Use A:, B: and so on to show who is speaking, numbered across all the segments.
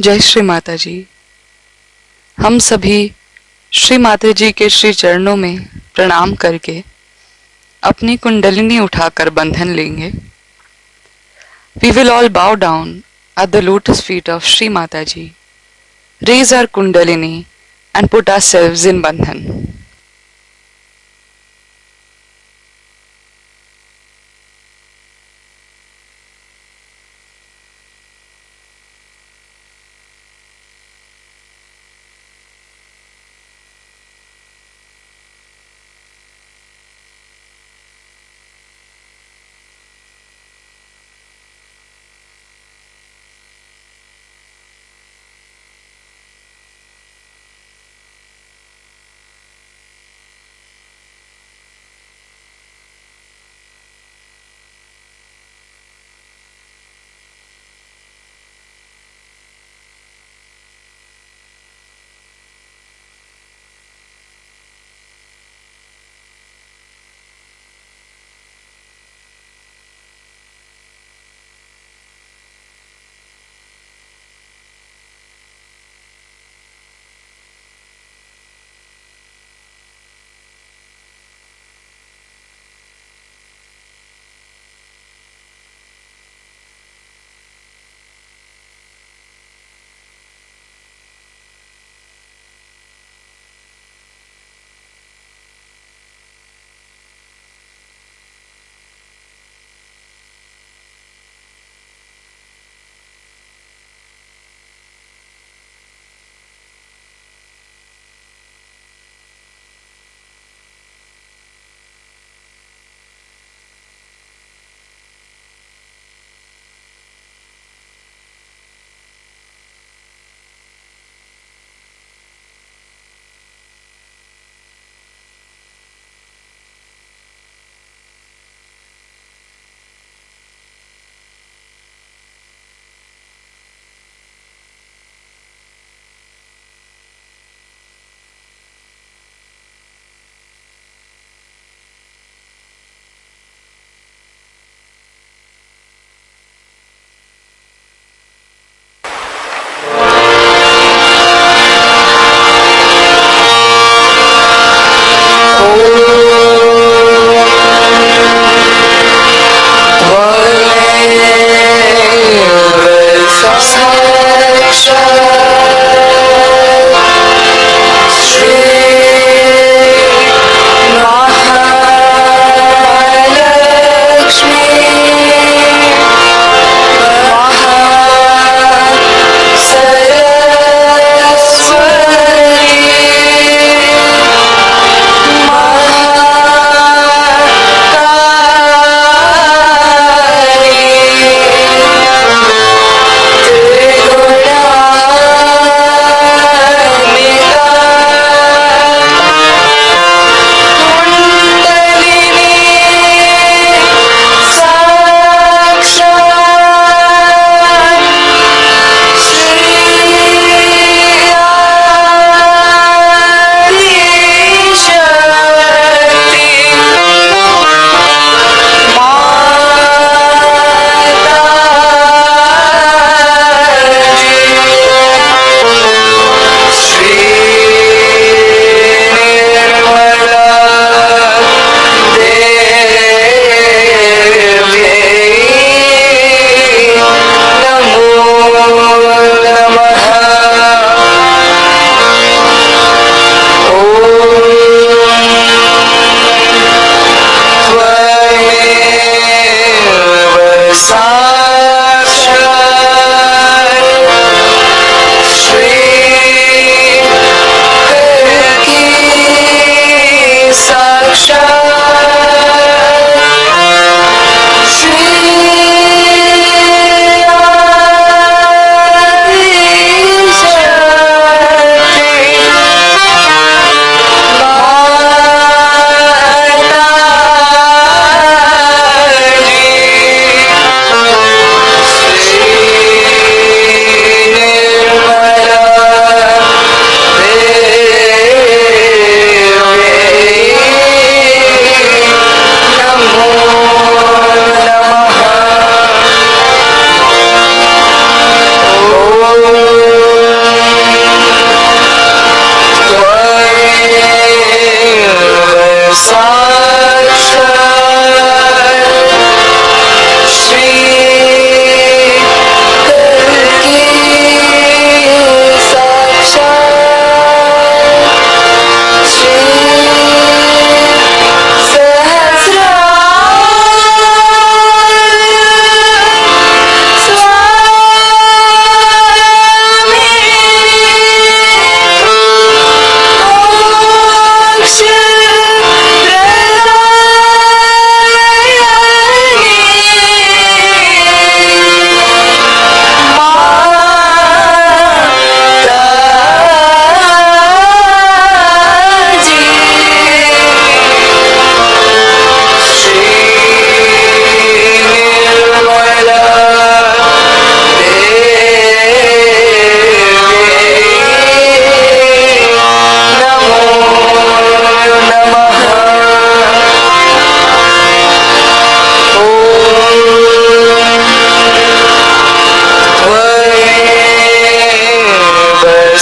A: जय श्री माता जी। हम सभी श्री माता जी के श्री चरणों में प्रणाम करके अपनी कुंडलिनी उठाकर बंधन लेंगे। We will all bow down at the lotus feet of Shri Mata Ji, raise our kundalini and put ourselves in bandhan.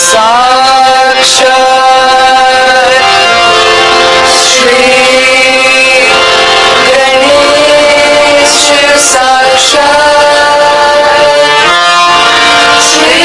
A: साक्षात् श्री गणेश साक्षात् श्री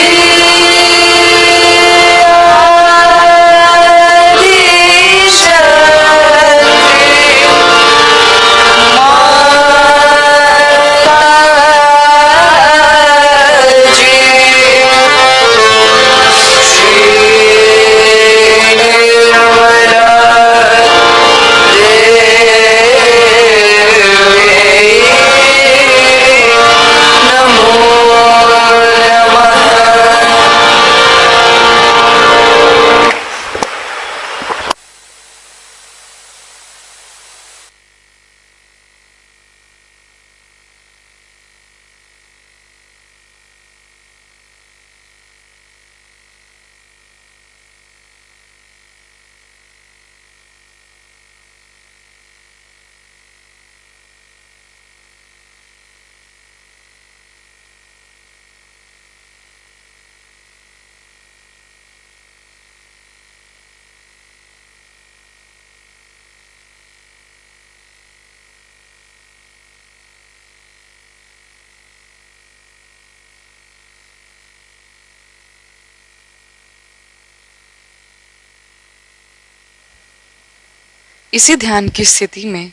A: इसी ध्यान की स्थिति में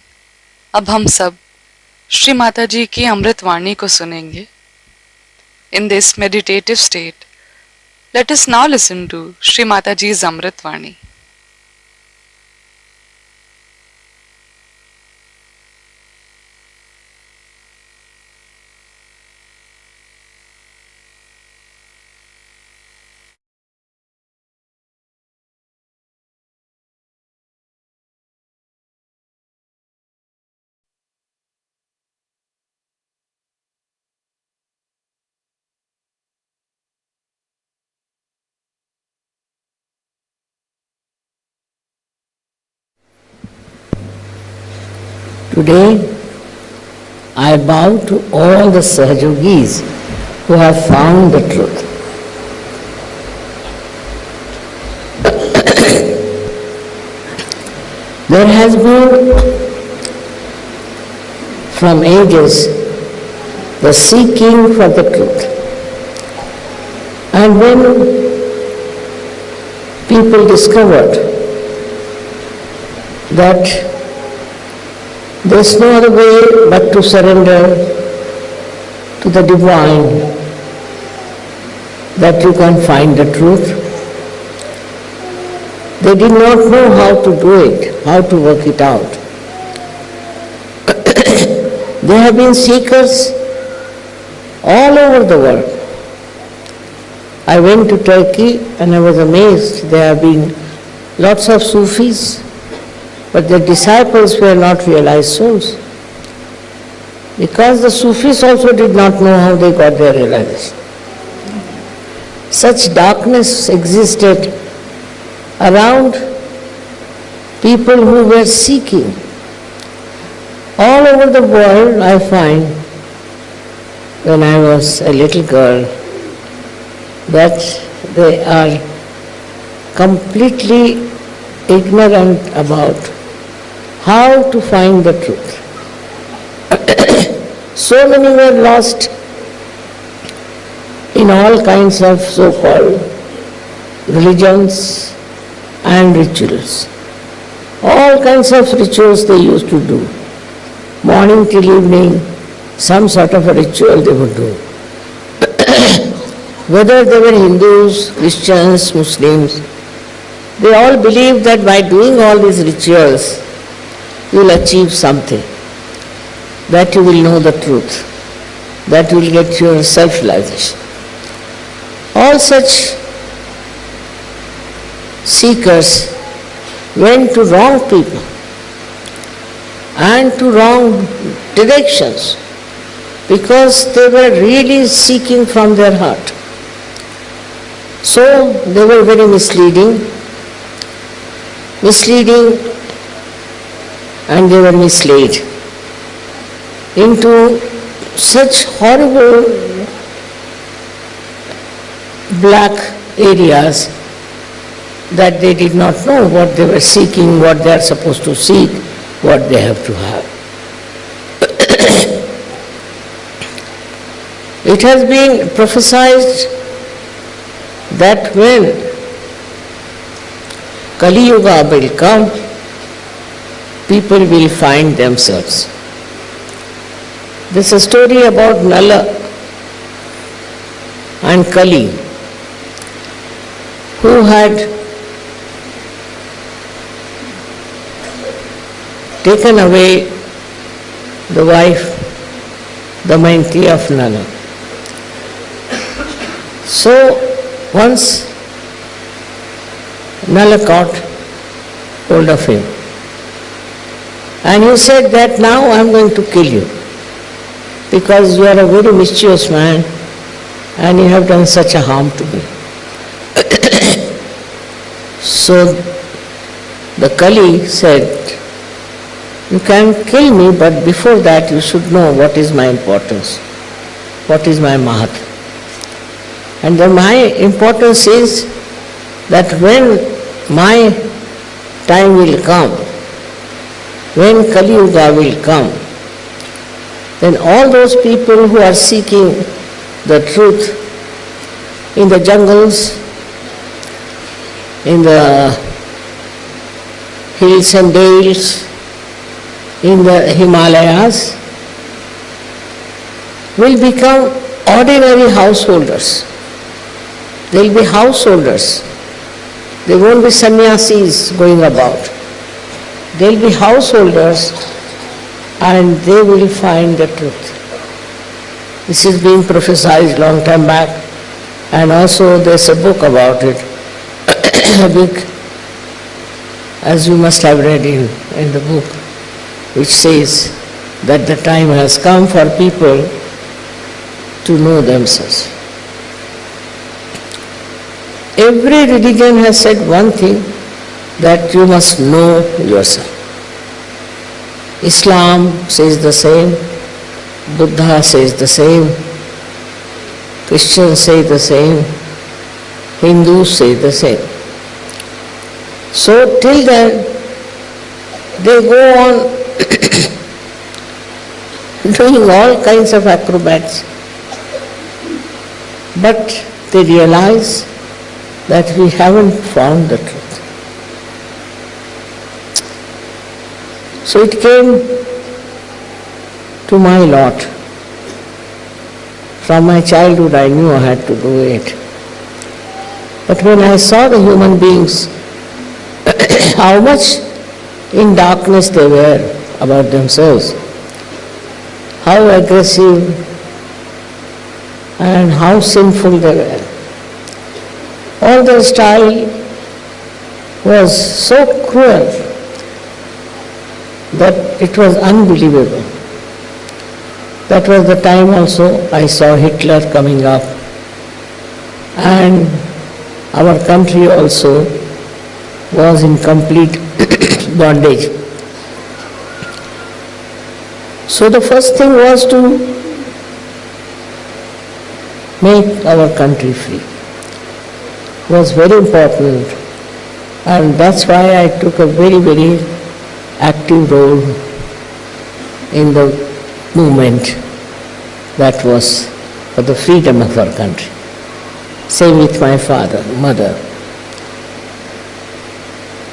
A: अब हम सब श्री माता जी की अमृत वाणी को सुनेंगे. In this meditative state, let us now listen to Shri Mata Ji's Amrit Vani.
B: Today, I bow to all the Sahajogis who have found the truth. There has been, from ages, the seeking for the truth. And when people discovered that there's no other way but to surrender to the divine, that you can find the truth. They did not know how to do it, how to work it out. There have been seekers all over the world. I went to Turkey and I was amazed. There have been lots of Sufis, but their disciples were not realized souls. Because the Sufis also did not know how they got their realization. Such darkness existed around people who were seeking. All over the world, I find, when I was a little girl, that they are completely ignorant about how to find the truth. So many were lost in all kinds of so-called religions and rituals. All kinds of rituals they used to do. Morning till evening, some sort of a ritual they would do. Whether they were Hindus, Christians, Muslims, they all believed that by doing all these rituals, you will achieve something, that you will know the truth, that you will get your self-realization. All such seekers went to wrong people and to wrong directions because they were really seeking from their heart. So they were very misleading, and they were misled into such horrible black areas that they did not know what they were seeking, what they are supposed to seek, what they have to have. It has been prophesied that when Kali Yuga will come, people will find themselves. There's a story about Nala and Kali, who had taken away the wife, Damayanti of Nala. So once Nala caught hold of him and he said that now I am going to kill you because you are a very mischievous man and you have done such a harm to me. So the Kali said, you can kill me, but before that you should know what is my importance, what is my mahat. And then my importance is that when my time will come, when Kali Yuga will come, then all those people who are seeking the truth in the jungles, in the hills and dales, in the Himalayas, will become ordinary householders. They will be householders. They won't be sannyasis going about. They will be householders and they will find the truth. This is being prophesied long time back, and also there's a book about it, a book, as you must have read in the book, which says that the time has come for people to know themselves. Every religion has said one thing, that you must know yourself. Islam says the same, Buddha says the same, Christians say the same, Hindus say the same. So till then, they go on doing all kinds of acrobats, but they realize that we haven't found the truth. So it came to my lot. From my childhood I knew I had to do it. But when I saw the human beings, how much in darkness they were about themselves, how aggressive and how sinful they were. All their style was so cruel that it was unbelievable. That was the time also I saw Hitler coming up, and our country also was in complete bondage. So the first thing was to make our country free. It was very important, and that's why I took a very, very active role in the movement that was for the freedom of our country. Same with my father, mother.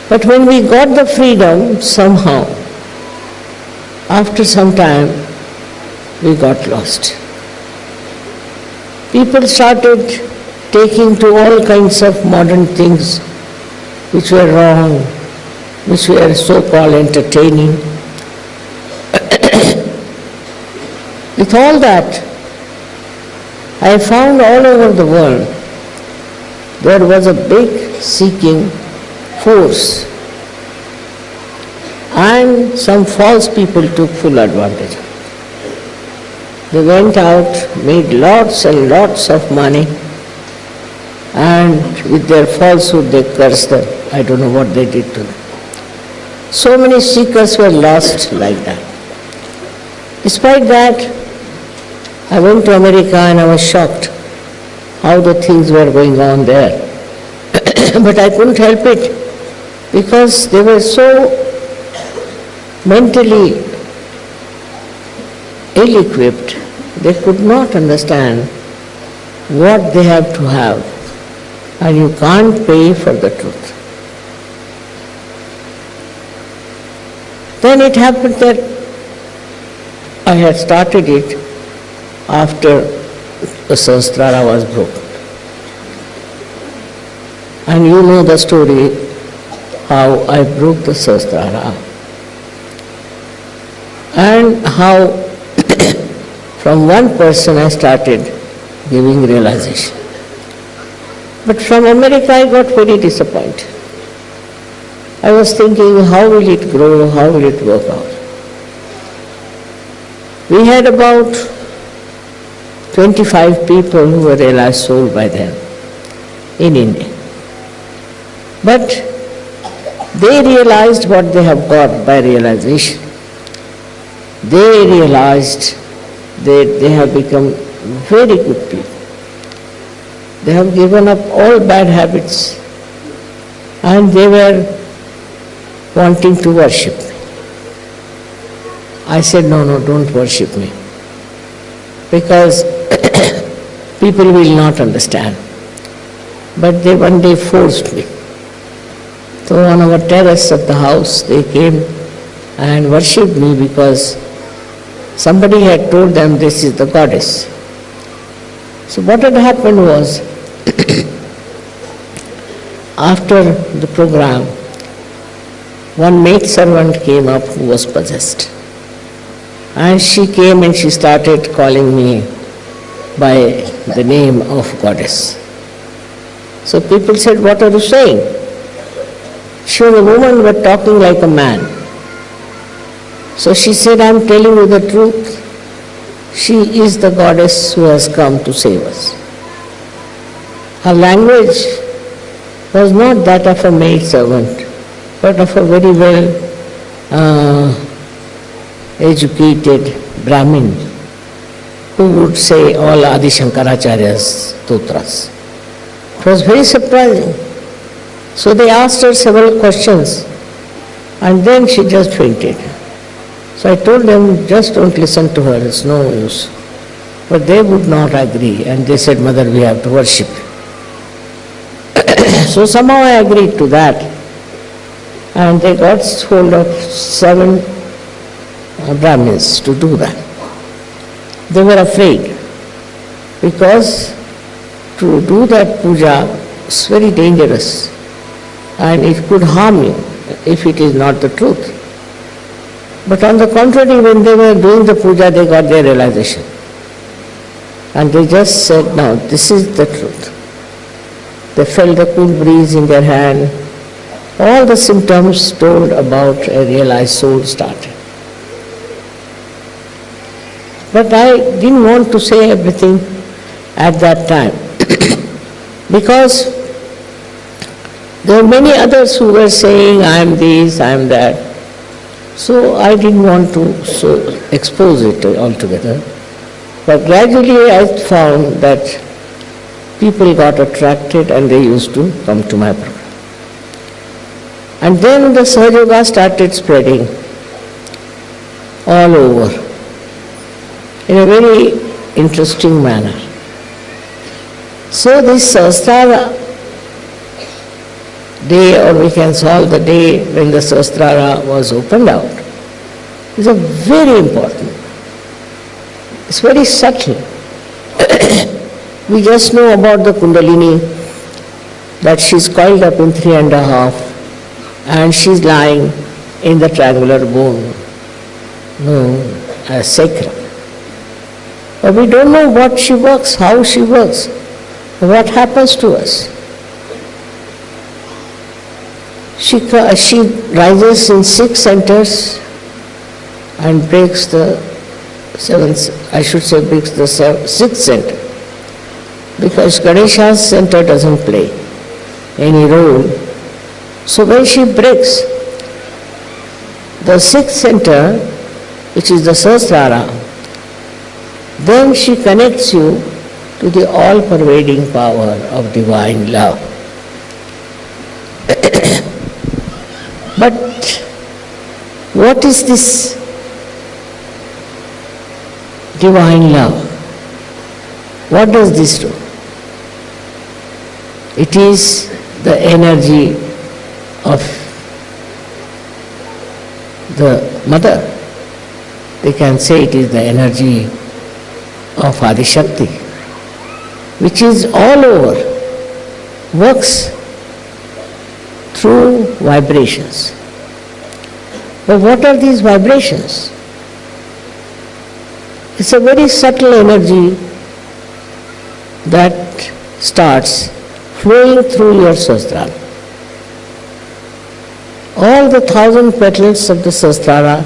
B: But when we got the freedom, somehow, after some time, we got lost. People started taking to all kinds of modern things which were wrong, which were so-called entertaining. With all that, I found all over the world there was a big seeking force, and some false people took full advantage of it. They went out, made lots and lots of money, and with their falsehood they cursed them. I don't know what they did to them. So many seekers were lost like that. Despite that, I went to America and I was shocked how the things were going on there. But I couldn't help it because they were so mentally ill-equipped. They could not understand what they have to have, and you can't pay for the truth. Then it happened that I had started it after the Sahasrara was broken. And you know the story how I broke the Sahasrara and how from one person I started giving realization. But from America I got very disappointed. I was thinking, how will it grow, how will it work out? We had about 25 people who were realized soul by then in India. But they realized what they have got by realization. They realized that they have become very good people. They have given up all bad habits and they were wanting to worship me. I said, no, don't worship me, because people will not understand. But they one day forced me. So on our terrace of the house they came and worshipped me because somebody had told them this is the goddess. So what had happened was, after the program, one maid servant came up who was possessed. And she came and she started calling me by the name of goddess. So people said, what are you saying? She was a woman but talking like a man. So she said, I am telling you the truth. She is the goddess who has come to save us. Her language was not that of a maid servant, but of a very well educated Brahmin who would say all Adi Shankaracharya's stotras. It was very surprising. So they asked her several questions and then she just fainted. So I told them, just don't listen to her, it's no use. But they would not agree and they said, Mother, we have to worship. So somehow I agreed to that. And they got hold of 7 Brahmins to do that. They were afraid because to do that puja is very dangerous and it could harm you if it is not the truth. But on the contrary, when they were doing the puja, they got their realization. And they just said, no, this is the truth. They felt the cool breeze in their hand. All the symptoms told about a realized soul started. But I didn't want to say everything at that time because there were many others who were saying, I am this, I am that. So I didn't want to expose it altogether. But gradually I found that people got attracted and they used to come to my program. And then the Sahaja Yoga started spreading all over in a very interesting manner. So this Sahasrara day, or we can call the day when the Sahasrara was opened out, is a very important. It's very subtle. We just know about the Kundalini, that she's coiled up in 3.5 and she's lying in the triangular bone known as sacrum. But we don't know what she works, how she works, what happens to us. She rises in 6 centers and breaks the 6th center. Because Ganesha's center doesn't play any role. So when she breaks the 6th center, which is the Sahasrara, then she connects you to the all-pervading power of divine love. But what is this divine love? What does this do? It is the energy of the mother. They can say it is the energy of Adi Shakti, which is all over, works through vibrations. But what are these vibrations? It's a very subtle energy that starts flowing through your Sahasrara. All the 1,000 petals of the Sahasrara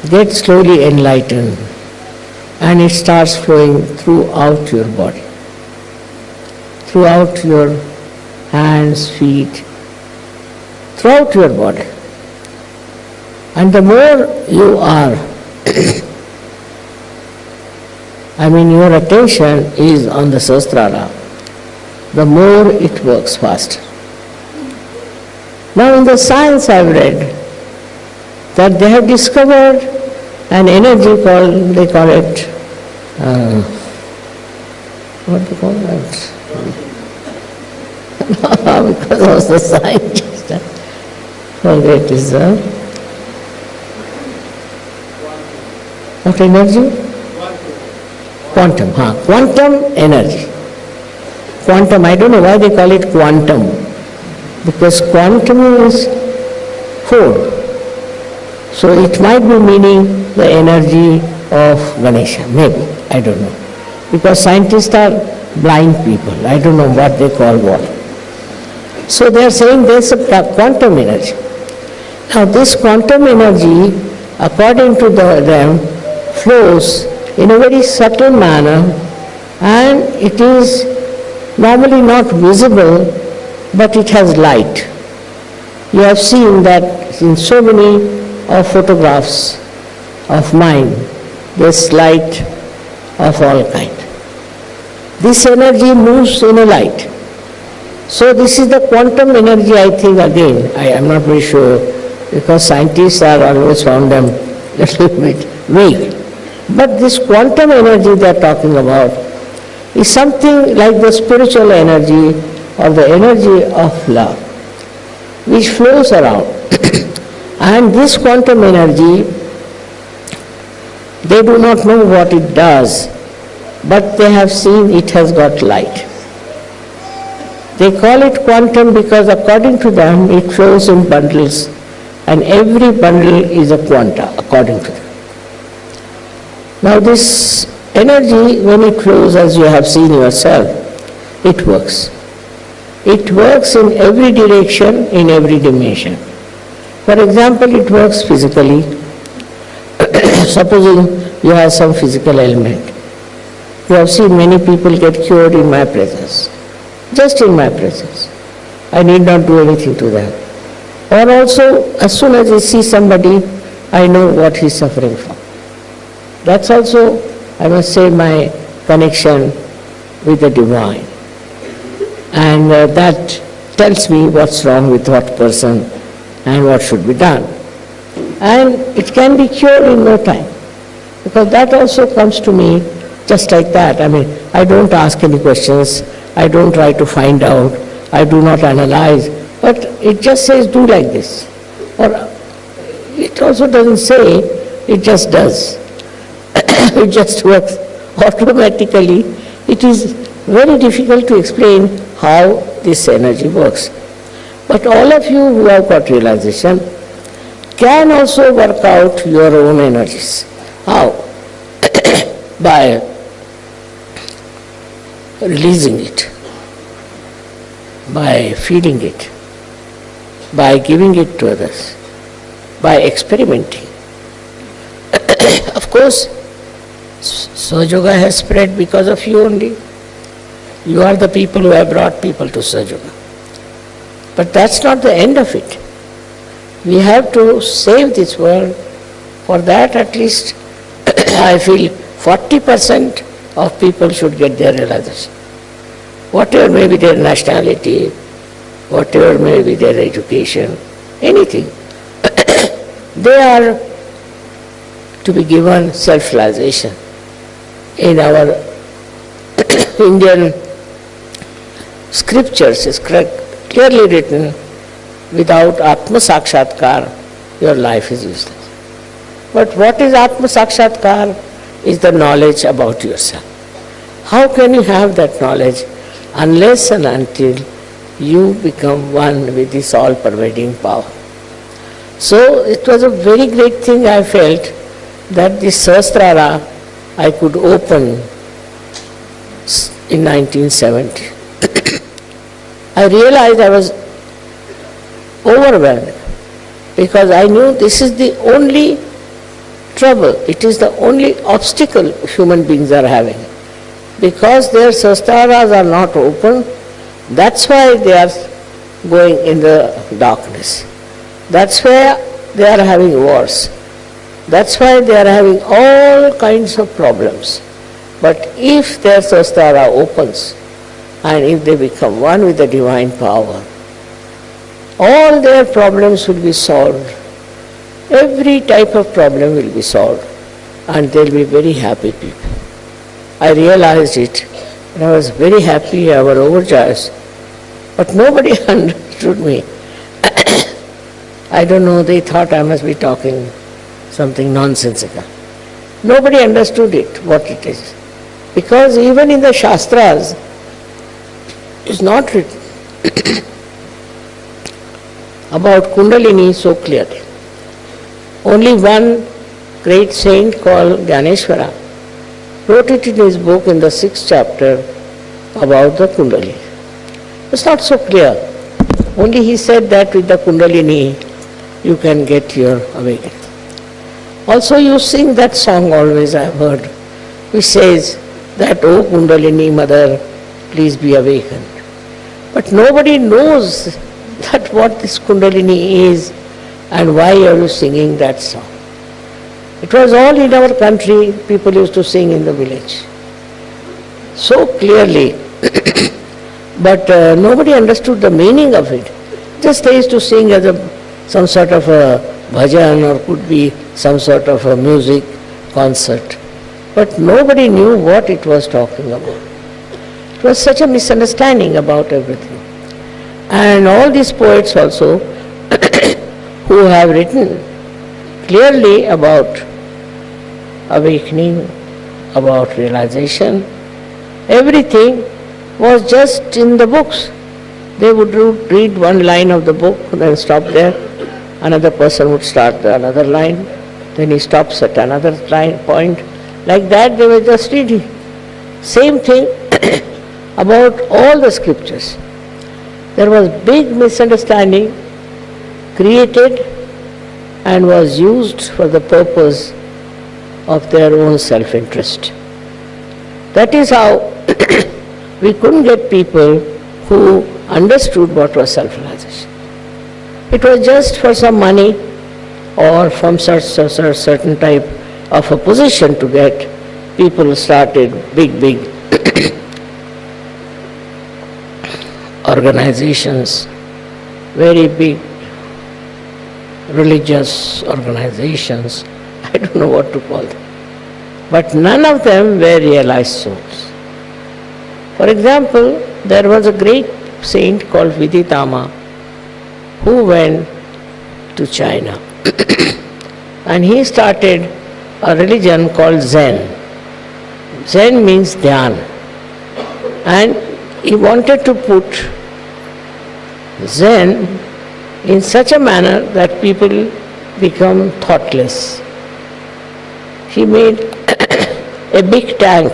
B: get slowly enlightened and it starts flowing throughout your body, throughout your hands, feet, throughout your body. And the more you are, your attention is on the Sahasrara, the more it works faster. Now in the science I've read that they have discovered an energy called, they call it, what do you call that? Because I was the scientist, I forget this. What energy? Quantum, quantum energy. Quantum, I don't know why they call it quantum, because quantum is 4. So it might be meaning the energy of Ganesha, maybe, I don't know. Because scientists are blind people, I don't know what they call what. So they are saying there's a quantum energy. Now this quantum energy, according to them, flows in a very subtle manner, and it is normally not visible, but it has light. You have seen that in so many of photographs of mine, there's light of all kind. This energy moves in a light. So this is the quantum energy, I think, again. I am not very sure, because scientists are always found them a little bit vague. But this quantum energy they are talking about is something like the spiritual energy or the energy of love, which flows around. And this quantum energy, they do not know what it does, but they have seen it has got light. They call it quantum because according to them it flows in bundles, and every bundle is a quanta according to them. Now this energy, when it flows, as you have seen yourself, it works. It works in every direction, in every dimension. For example, it works physically. Supposing you have some physical ailment. You have seen many people get cured in my presence. Just in my presence. I need not do anything to them. Or also, as soon as I see somebody, I know what he is suffering from. That's also, I must say, my connection with the divine. And that tells me what's wrong with what person and what should be done. And it can be cured in no time. Because that also comes to me just like that. I don't ask any questions. I don't try to find out. I do not analyze. But it just says, do like this. Or it also doesn't say, it just does. It just works automatically. It is very difficult to explain how this energy works. But all of you who have got realization can also work out your own energies. How? By releasing it, by feeling it, by giving it to others, by experimenting. Of course, Sahaja has spread because of you only. You are the people who have brought people to Sahaja. But that's not the end of it. We have to save this world. For that, at least, I feel 40% of people should get their realization. Whatever may be their nationality, whatever may be their education, anything, they are to be given self-realization. In our Indian scriptures is clearly written, without Atma Sakshatkar, your life is useless. But what is Atma Sakshatkar? Is the knowledge about yourself. How can you have that knowledge unless and until you become one with this all-pervading power? So it was a very great thing I felt that this Sahasrara I could open in 1970. I realized I was overwhelmed because I knew this is the only trouble, it is the only obstacle human beings are having. Because their sastraras are not open, that's why they are going in the darkness. That's why they are having wars. That's why they are having all kinds of problems. But if their sastrara opens, and if they become one with the divine power, all their problems will be solved. Every type of problem will be solved, and they'll be very happy people. I realized it, and I was very happy, I was overjoyed. But nobody understood me. I don't know, they thought I must be talking something nonsensical. Nobody understood it, what it is. Because even in the Shastras, it's not written about Kundalini so clearly. Only one great saint called Gyaneshwara wrote it in his book in the 6th chapter about the Kundalini. It's not so clear. Only he said that with the Kundalini you can get your awakening. Also you sing that song always, I have heard, which says that, "O Kundalini mother, please be awakened." But nobody knows that what this Kundalini is and why are you singing that song. It was all in our country, people used to sing in the village so clearly, but nobody understood the meaning of it. Just they used to sing as some sort of a bhajan, or could be some sort of a music concert. But nobody knew what it was talking about. It was such a misunderstanding about everything. And all these poets also who have written clearly about awakening, about realization, everything was just in the books. They would read one line of the book, then stop there. Another person would start another line, then he stops at another line, point. Like that they were just reading. Same thing about all the scriptures. There was big misunderstanding created and was used for the purpose of their own self-interest. That is how we couldn't get people who understood what was self-realization. It was just for some money or from certain type of a position to get. People started big organizations, very big religious organizations, I don't know what to call them. But none of them were realized souls. For example, there was a great saint called Viditama who went to China and he started a religion called Zen. Zen means Dhyan, and he wanted to put Zen in such a manner that people become thoughtless. He made a big tank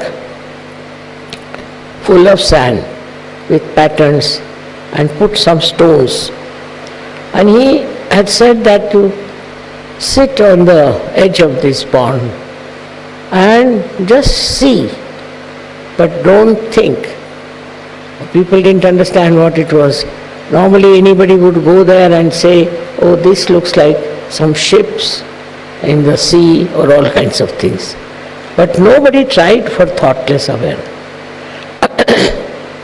B: full of sand with patterns and put some stones. And he had said that to sit on the edge of this pond and just see, but don't think. People didn't understand what it was. Normally anybody would go there and say, "Oh, this looks like some ships in the sea," or all kinds of things. But nobody tried for thoughtless awareness.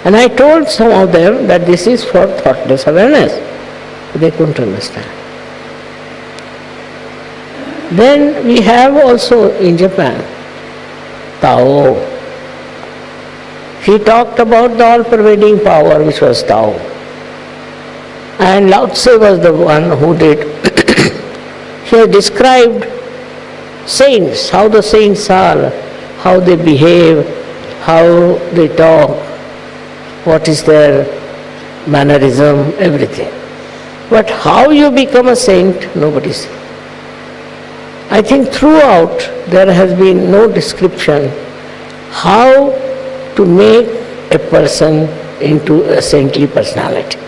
B: And I told some of them that this is for thoughtless awareness. They couldn't understand. Then we have also in Japan, Tao. He talked about the all-pervading power which was Tao. And Lao Tse was the one who did. He has described saints, how the saints are, how they behave, how they talk, what is their mannerism, everything. But how you become a saint, nobody says. I think throughout there has been no description how to make a person into a saintly personality.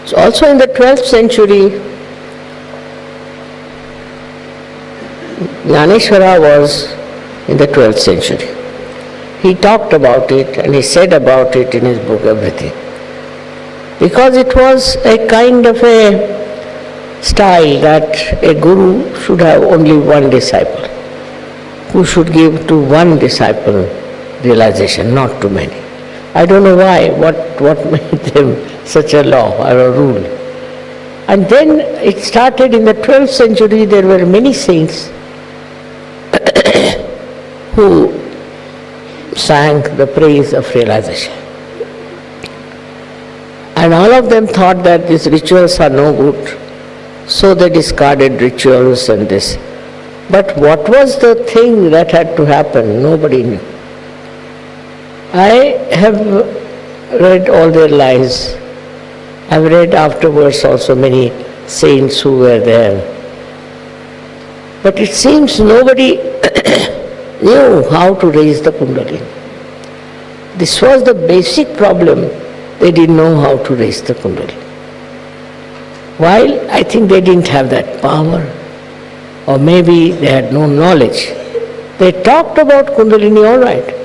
B: So also in the 12th century, Jnaneshwara was in the 12th century. He talked about it and he said about it in his book, everything. Because it was a kind of a style that a guru should have only one disciple, who should give to one disciple realization, not to many. I don't know why, what made them such a law or a rule. And then it started in the 12th century, there were many saints who sang the praise of realization. And all of them thought that these rituals are no good, so they discarded rituals and this. But what was the thing that had to happen? Nobody knew. I have read all their lives. I've read afterwards also many saints who were there. But it seems nobody knew how to raise the Kundalini. This was the basic problem. They didn't know how to raise the Kundalini. While I think they didn't have that power, or maybe they had no knowledge. They talked about Kundalini all right,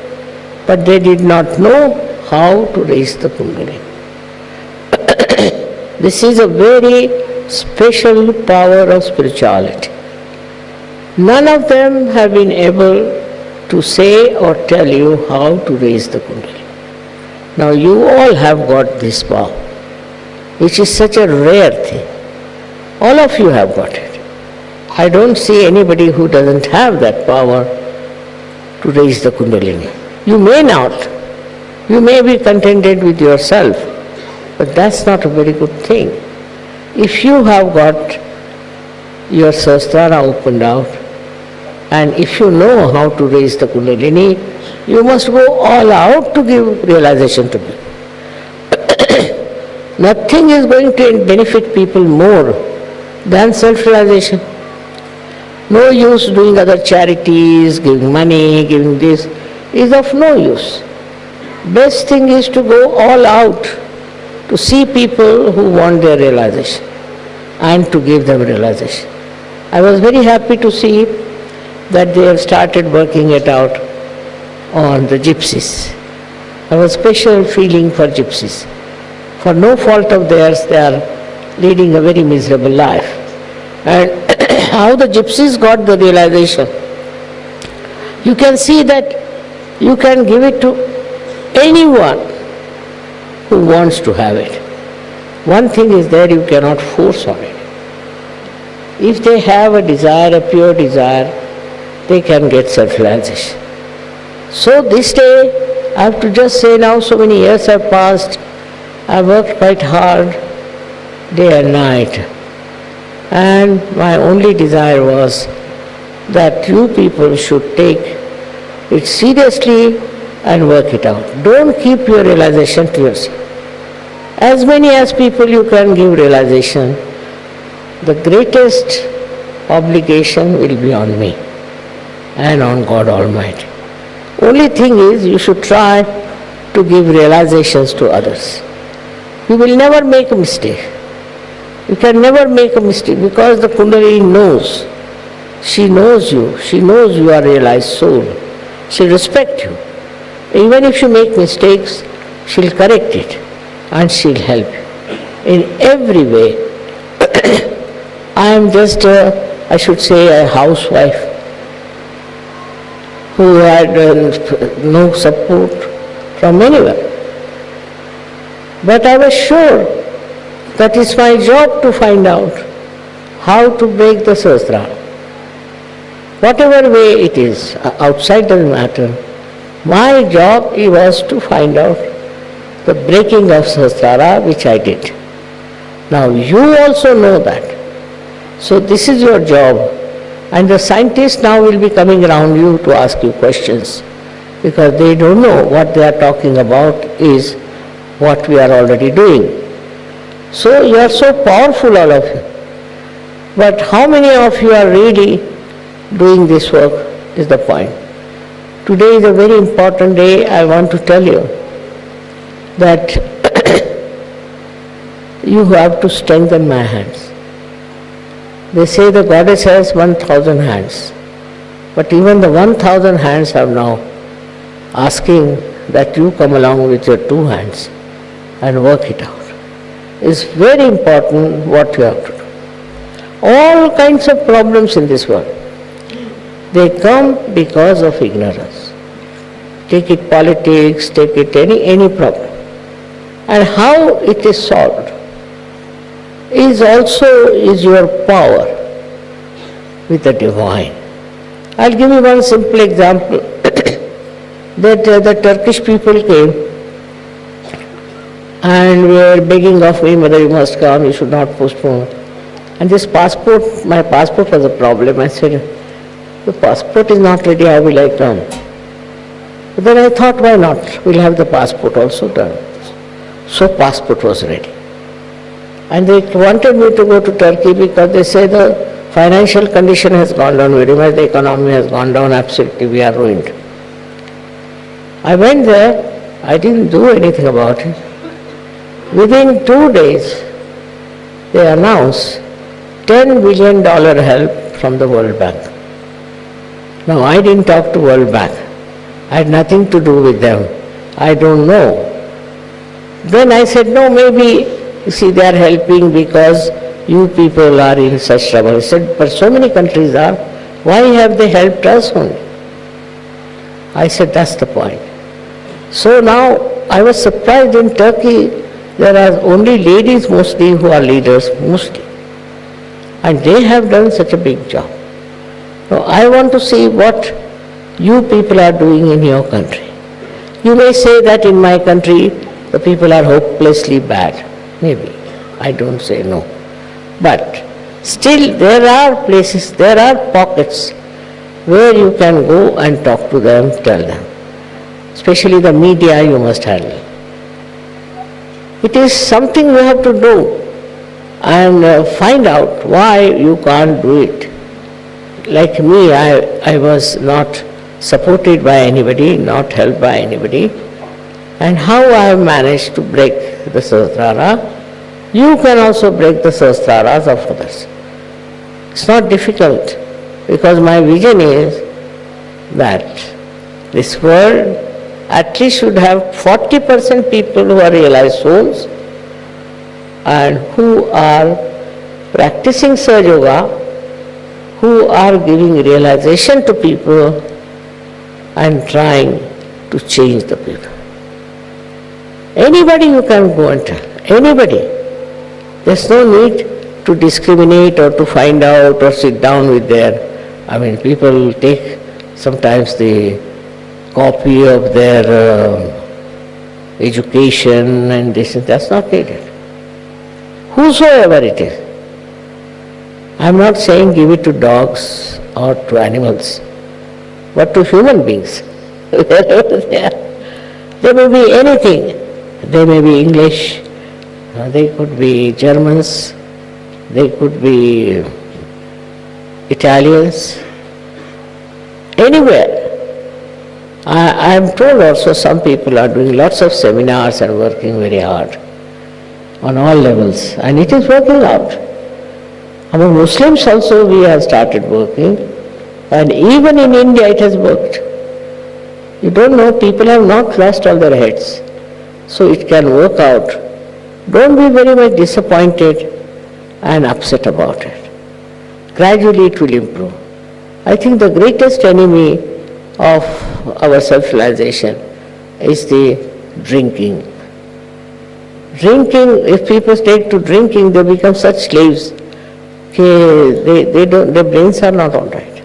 B: but they did not know how to raise the Kundalini. This is a very special power of spirituality. None of them have been able to say or tell you how to raise the Kundalini. Now you all have got this power, which is such a rare thing. All of you have got it. I don't see anybody who doesn't have that power to raise the Kundalini. You may not. You may be contented with yourself, but that's not a very good thing. If you have got your sahasrara opened out, and if you know how to raise the Kundalini, you must go all out to give realization to people. Nothing is going to benefit people more than self-realization. No use doing other charities, giving money, giving this, is of no use. Best thing is to go all out to see people who want their realization and to give them realization. I was very happy to see that they have started working it out on the gypsies. I have a special feeling for gypsies. For no fault of theirs, they are leading a very miserable life. And how the gypsies got the realization, you can see that you can give it to anyone who wants to have it. One thing is there, you cannot force on it. If they have a desire, a pure desire, they can get self-realization. So this day, I have to just say now, so many years have passed, I worked quite hard, day and night. And my only desire was that you people should take it seriously and work it out. Don't keep your realization to yourself. As many as people you can give realization, the greatest obligation will be on me and on God Almighty. Only thing is, you should try to give realizations to others. You will never make a mistake. You can never make a mistake because the Kundalini knows. She knows you. She knows you are a realized soul. She respects you. Even if you make mistakes, she will correct it and she'll help you in every way. I am just I should say a housewife who had no support from anyone. But I was sure that it's my job to find out how to break the Sahasrara. Whatever way it is, outside doesn't matter. My job was to find out the breaking of Sahasrara, which I did. Now you also know that. So this is your job. And the scientists now will be coming around you to ask you questions, because they don't know what they are talking about is what we are already doing. So you are so powerful, all of you. But how many of you are really doing this work is the point. Today is a very important day. I want to tell you that you have to strengthen my hands. They say the goddess has 1,000 hands, but even the 1,000 hands are now asking that you come along with your 2 hands and work it out. It's very important what you have to do. All kinds of problems in this world, they come because of ignorance. Take it politics, take it any problem. And how it is solved is your power with the divine. I'll give you one simple example. That the Turkish people came and were begging of me, mother, you must come, you should not postpone. And this passport, my passport was a problem. I said, the passport is not ready, how will I come? But then I thought, why not? We'll have the passport also done. So passport was ready. And they wanted me to go to Turkey because they say the financial condition has gone down very much, the economy has gone down, absolutely we are ruined. I went there, I didn't do anything about it. Within 2 days, they announced $10 billion help from the World Bank. Now I didn't talk to World Bank. I had nothing to do with them. I don't know. Then I said, no, maybe, you see, they are helping because you people are in such trouble. I said, but so many countries are, why have they helped us only? I said, that's the point. So now I was surprised in Turkey, there are only ladies mostly who are leaders, mostly. And they have done such a big job. Now I want to see what you people are doing in your country. You may say that in my country the people are hopelessly bad. Maybe. I don't say no. But still there are places, there are pockets where you can go and talk to them, tell them. Especially the media you must handle. It is something you have to do and find out why you can't do it. Like me, I was not supported by anybody, not helped by anybody. And how I have managed to break the Sahasrara, you can also break the Sahasraras of others. It's not difficult, because my vision is that this world at least should have 40% people who are realized souls and who are practicing Sahaja Yoga, who are giving realization to people and trying to change the people. Anybody you can go and tell, anybody. There's no need to discriminate or to find out or sit down with people take sometimes the copy of their education and this and that's not needed. Whosoever it is. I'm not saying give it to dogs or to animals, but to human beings. Wherever they are. They may be anything. They may be English, they could be Germans, they could be Italians, anywhere. I am told also some people are doing lots of seminars and working very hard on all levels, and it is working out. Among Muslims also we have started working, and even in India it has worked. You don't know, people have not lost all their heads. So it can work out Don't be very much disappointed and upset about it. Gradually it will improve. I think the greatest enemy of our self-realization is the drinking. Drinking, if people take to drinking, they become such slaves. Their brains are not all right.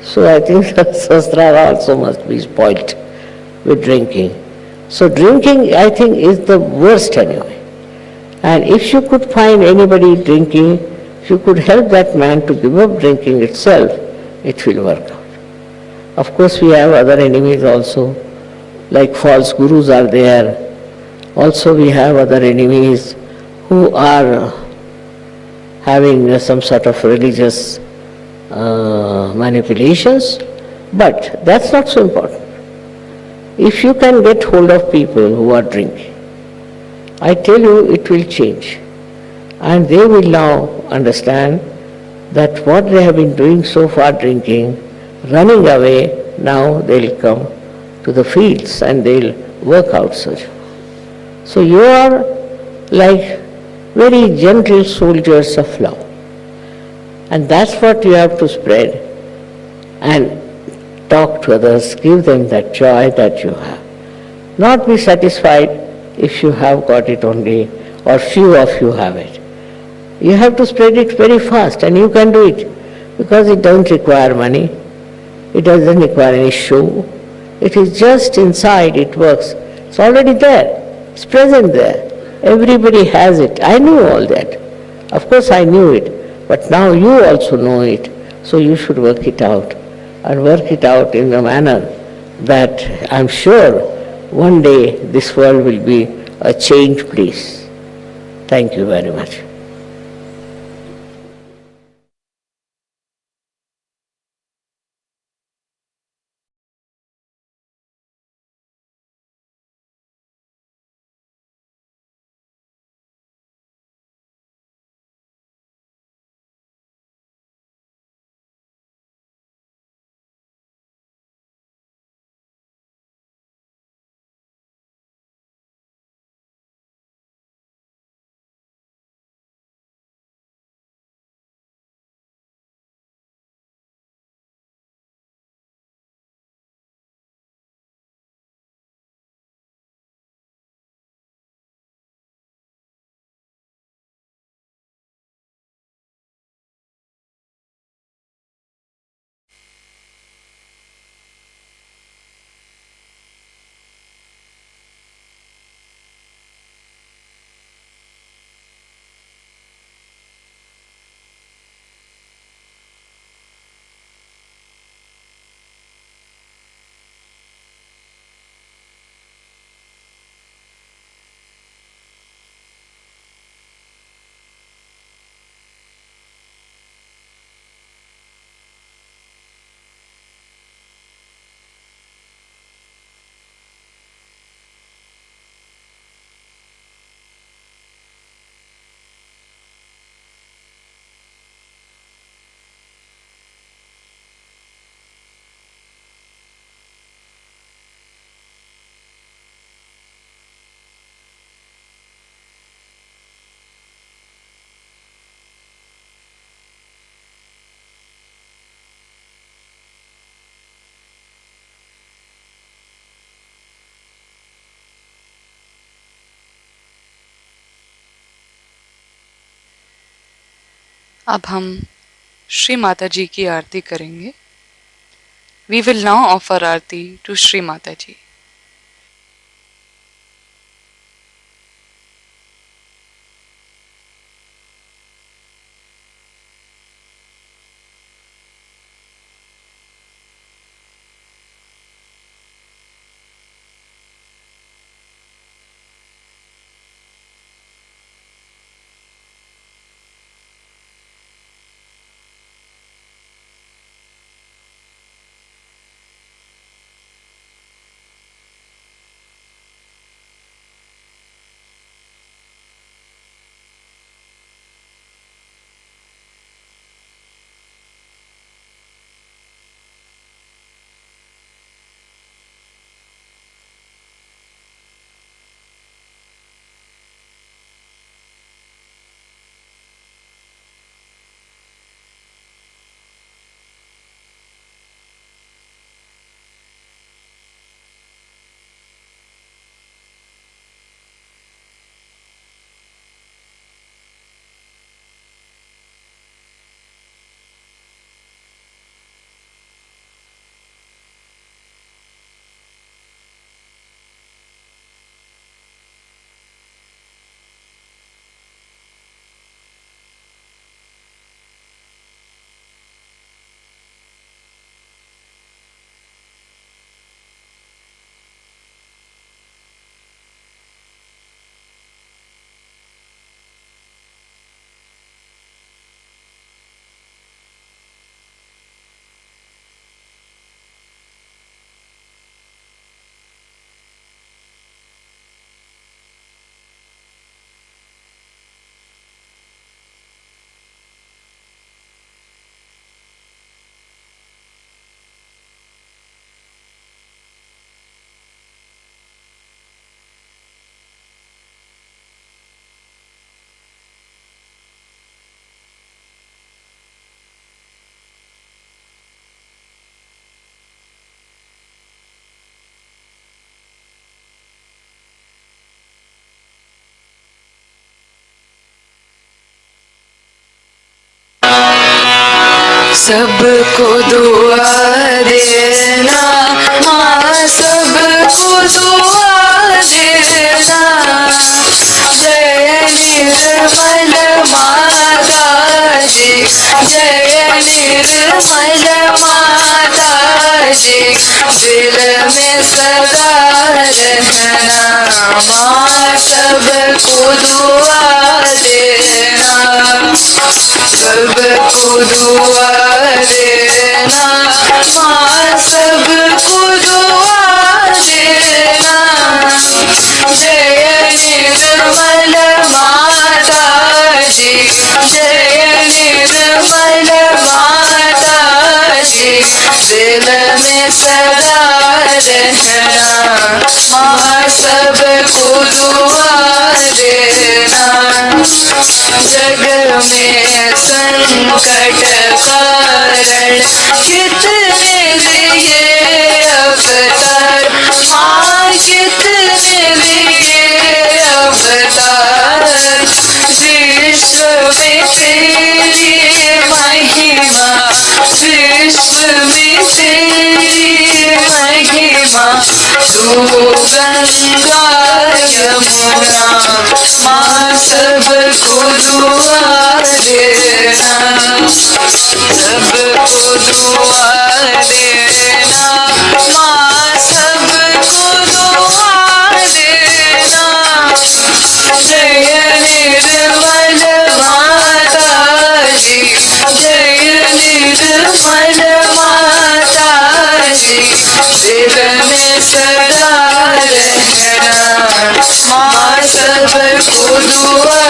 B: So I think Sahasrara also must be spoilt with drinking. So drinking, I think, is the worst anyway. And if you could find anybody drinking, if you could help that man to give up drinking itself, it will work out. Of course, we have other enemies also, like false gurus are there. Also, we have other enemies who are having some sort of religious manipulations, but that's not so important. If you can get hold of people who are drinking, I tell you it will change. And they will now understand that what they have been doing so far, drinking, running away, now they'll come to the fields and they'll work out such. So you are like very gentle soldiers of love. And that's what you have to spread and talk to others, give them that joy that you have. Not be satisfied if you have got it only or few of you have it. You have to spread it very fast, and you can do it because it doesn't require money. It doesn't require any show. It is just inside, it works. It's already there. It's present there. Everybody has it. I knew all that. Of course I knew it, but now you also know it. So you should work it out, and work it out in a manner that I'm sure one day this world will be a changed place. Thank you very much.
A: अब हम श्री माता जी की आरती करेंगे. We will now offer Aarti to Shri Mata जी. सबको दुआ देना, माँ सबको दुआ देना। जय निर्मल माता जी, जय निर्मल माता जी, दिल में सदा रहना, माँ सबको दुआ देना, सबको दुआ देना, माँ सबको दुआ देना। जय निर्मल माता जी, जय निर्मल माता जी, दिल में सदा रहना, माँ सबको दुआ देना। जग में संकट कारण कितने लिए अवतार, माँ कितने लिए अवतार। विश्व में तेरी महिमा, विश्व में तेरी महिमा। तू गंगा यमुना, माँ सबको दुआ देना, सबको दुआ देना, माँ सबको दुआ देना। जय निर्मल माता जी, जय निर्मल माता जी, दिल में सदा रहना, माँ सबको दुआ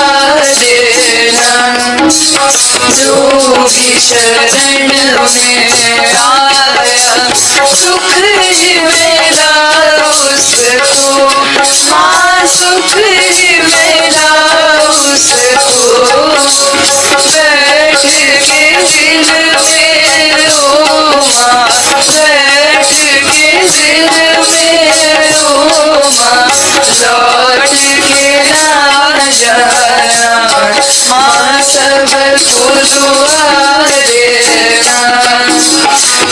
A: देना। जो भी शरण में आया सुख ही मिला उसको, माँ सुख ही मिला उसको। बैठ के दिल में रो माँ, बैठ के दिल में रो माँ, लौट के ना जाना, माँ सबको दुआ देना,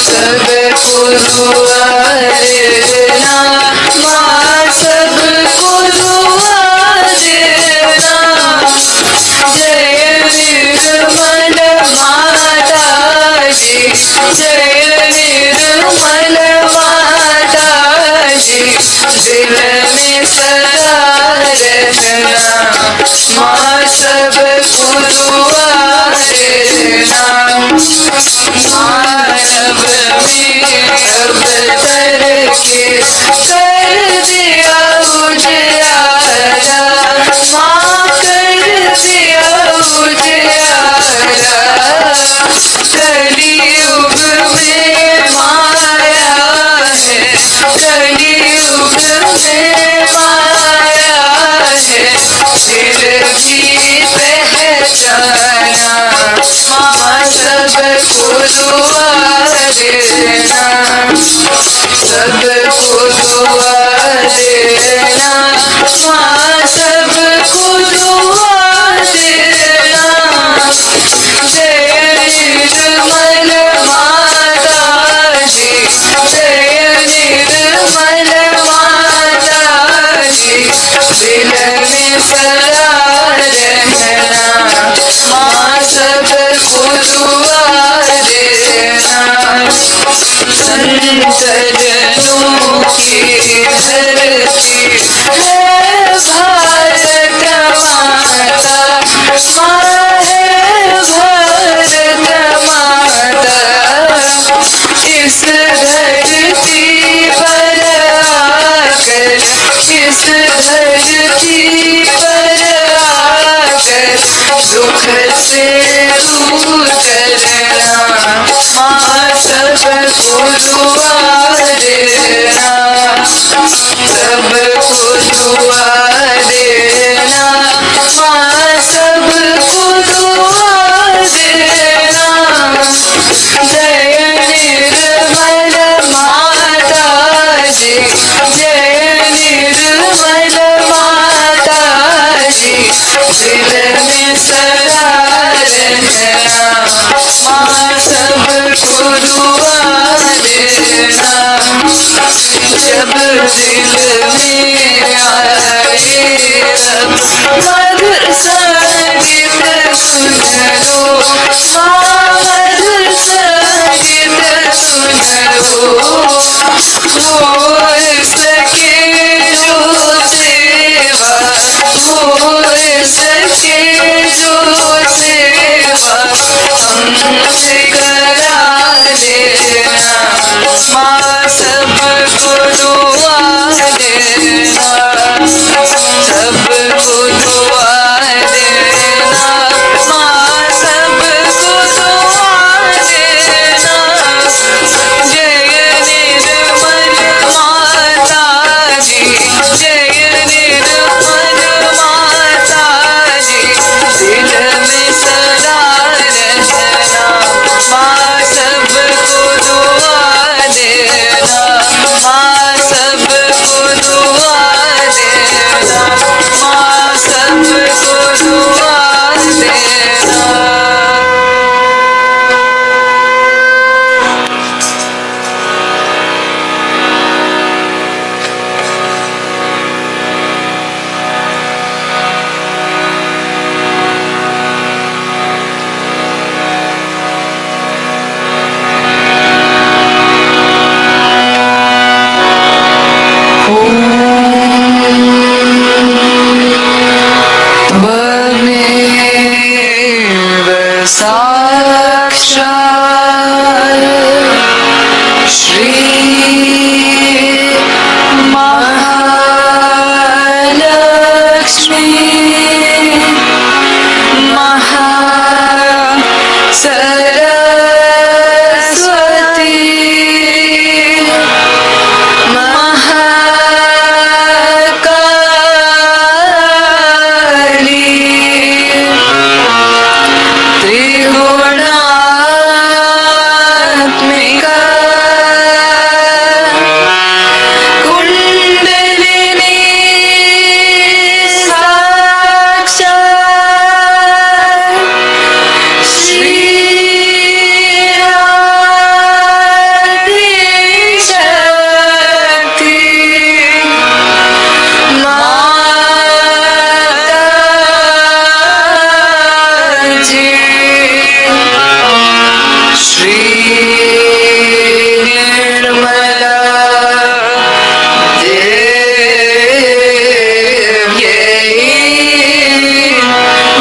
A: सबको दुआ देना, माँ सबको दुआ देना। जय निर्मल माता जी, जय निर्मल माता जी, दिल में सदा रहना, माँ सबको दुआ देना। मानव में अब तरक्की कर दिया उजियारा, माँ कर दिया उजियारा। कलियुग में माया है, कलियुग में माया है, फिर भी पहचाना, माँ सबको दुआ देना, सबको दुआ देना, माँ सबको दुआ देना। जय निर्मल माता जी, जय निर्मल माता जी, दिल में सदा रहना, माँ सबको दुआ देना। संतजनों की धरती है भारत माता, माँ है भारत माता। इस धरती पर आकर, इस धरती पर आकर, दुख से दूर करना, माँ सबको दुआ देना, सबको दुआ देना, माँ सबको दुआ देना। जय निर्मल माता जी, जय निर्मल माता जी, दिल में सदा रहना, माँ सब जब दिल में आए तब मधुर संगीत सुन लो, मधुर संगीत सुन लो। हो सके जो सेवा, हो सके जो सेवा हमसे करा देना, माँ सबको दुआ देना, सबको दुआ देना, माँ सबको दुआ देना। जय निर्मल माता जी, जय निर्मल माता जी, दिल में सदा रहना, माँ सबको दुआ देना, माँ सबको दुआ देना, माँ सबको दुआ देना। त्वमेव साक्षात् श्री महालक्ष्मी महासरस्वती महाकाली त्रिगुणात्मिका कुंडलिनी साक्षात् श्री आदि शक्ति माताजी। श्री निर्मला देव्यै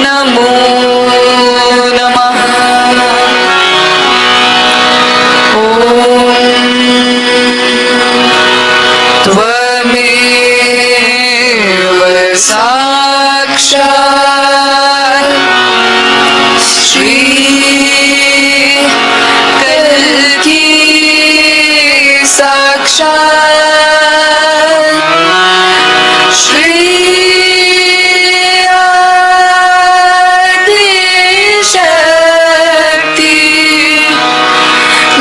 A: नमो नमः। त्वमेव साक्षात् श्री कल्की साक्षात् श्री आदि शक्ति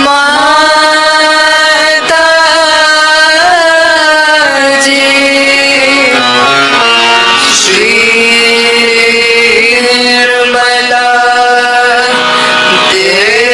A: माताजी। श्री निर्मला देव्यै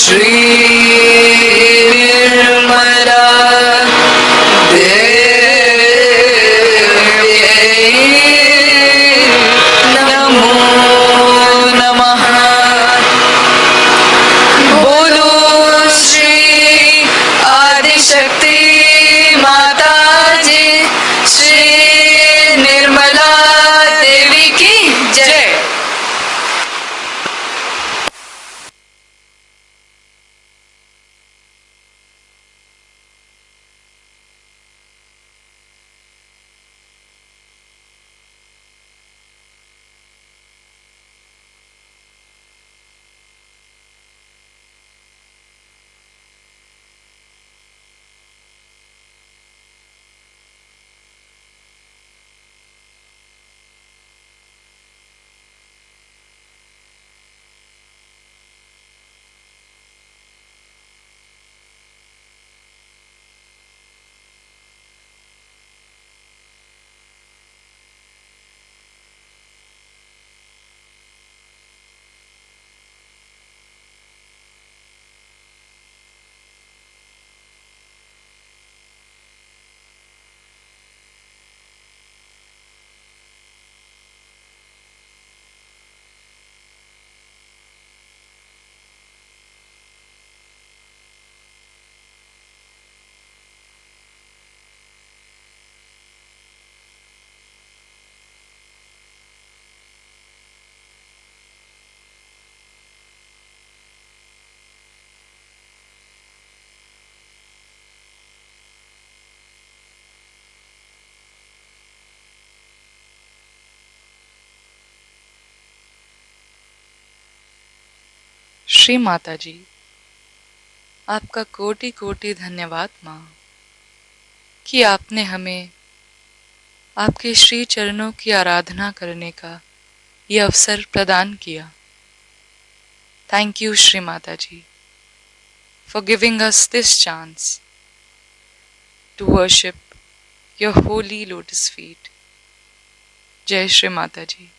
A: Shri Nirmala Namo Namaha. बोलो श्री आदि शक्ति माता जी श्री निर्मला देवी की जय. श्री माता जी, आपका कोटि कोटि धन्यवाद माँ कि आपने हमें आपके श्री चरणों की आराधना करने का ये अवसर प्रदान किया. Thank you Shri Mata ji for giving us this chance to worship your holy lotus feet. जय श्री माता जी.